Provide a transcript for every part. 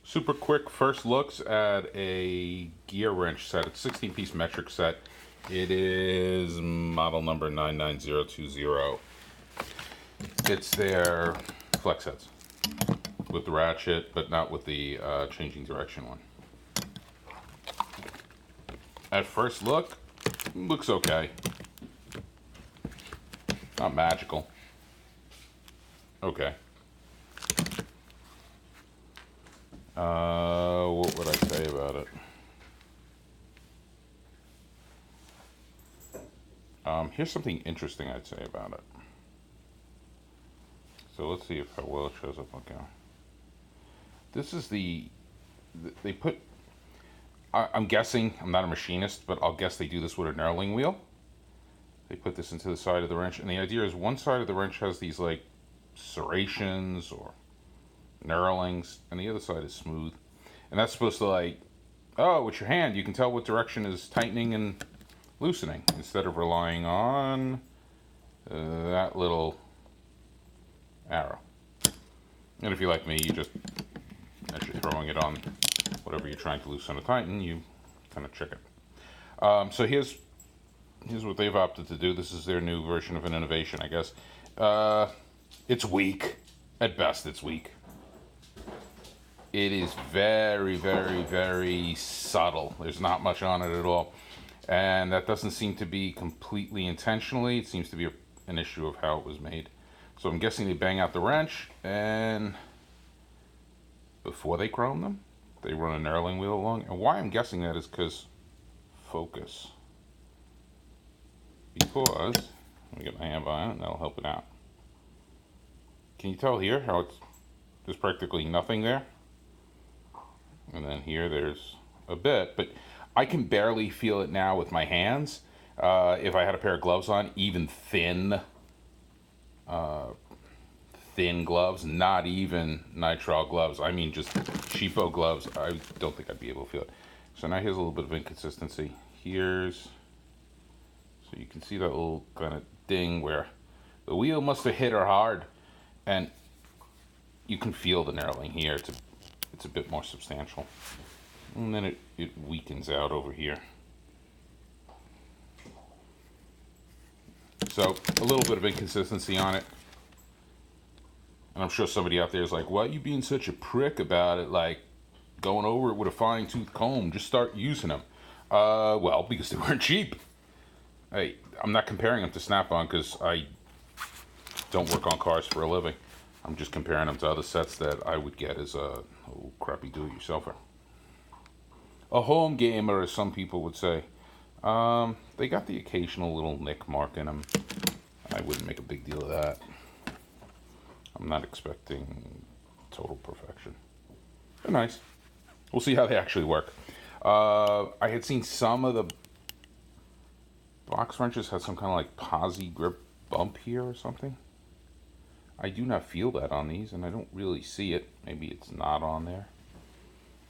Super quick first looks at a GearWrench set. It's a 16-piece metric set. It is model number 99020. It's their flex heads with the ratchet, but not with the changing direction one. At first look, looks okay. Not magical. Okay. What would I say about it? Here's something interesting I'd say about it. So let's see how well it shows up on camera. This is they put, I'm guessing, I'm not a machinist, but I'll guess they do this with a knurling wheel. They put this into the side of the wrench, and the idea is one side of the wrench has these like serrations or knurlings, and the other side is smooth. And that's supposed to, like, oh, with your hand you can tell what direction is tightening and loosening, instead of relying on that little arrow. And if you're like me, you just, as you're throwing it on whatever you're trying to loosen or tighten, you kind of check it. So here's what they've opted to do. This is their new version of an innovation, I guess. It's weak. At best, it's weak. It is very, very, very subtle. There's not much on it at all. And that doesn't seem to be completely intentionally. It seems to be an issue of how it was made. So I'm guessing they bang out the wrench, and before they chrome them, they run a knurling wheel along. And why I'm guessing that is because focus. Because, let me get my hand behind it, and that'll help it out. Can you tell here how there's practically nothing there? And then here there's a bit, but I can barely feel it now with my hands. If I had a pair of gloves on, even thin gloves, not even nitrile gloves, I mean just cheapo gloves, I don't think I'd be able to feel it. So now here's a little bit of inconsistency. So you can see that little kind of ding where the wheel must have hit her hard, and you can feel the knurling here. It's a bit more substantial. And then it weakens out over here. So a little bit of inconsistency on it. And I'm sure somebody out there is like, why are you being such a prick about it? Like, going over it with a fine-tooth comb, just start using them. Well, because they weren't cheap. Hey, I'm not comparing them to Snap-on because I don't work on cars for a living. I'm just comparing them to other sets that I would get as a crappy do-it-yourselfer. A home gamer, as some people would say. They got the occasional little nick mark in them. I wouldn't make a big deal of that. I'm not expecting total perfection. They're nice. We'll see how they actually work. I had seen some of the box wrenches had some kind of like posi grip bump here or something. I do not feel that on these, and I don't really see it. Maybe it's not on there.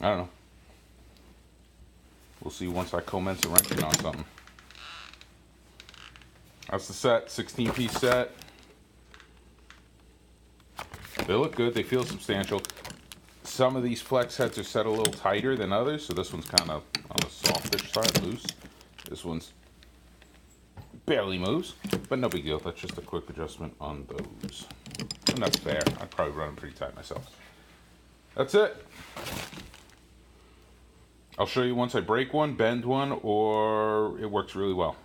I don't know. We'll see once I commence a wrenching on something. That's the set, 16-piece set. They look good, they feel substantial. Some of these flex heads are set a little tighter than others, so this one's kind of on the softish side, loose. This one's barely moves, but no big deal. That's just a quick adjustment on those. And that's fair. I'd probably run them pretty tight myself. That's it. I'll show you once I break one, bend one, or it works really well.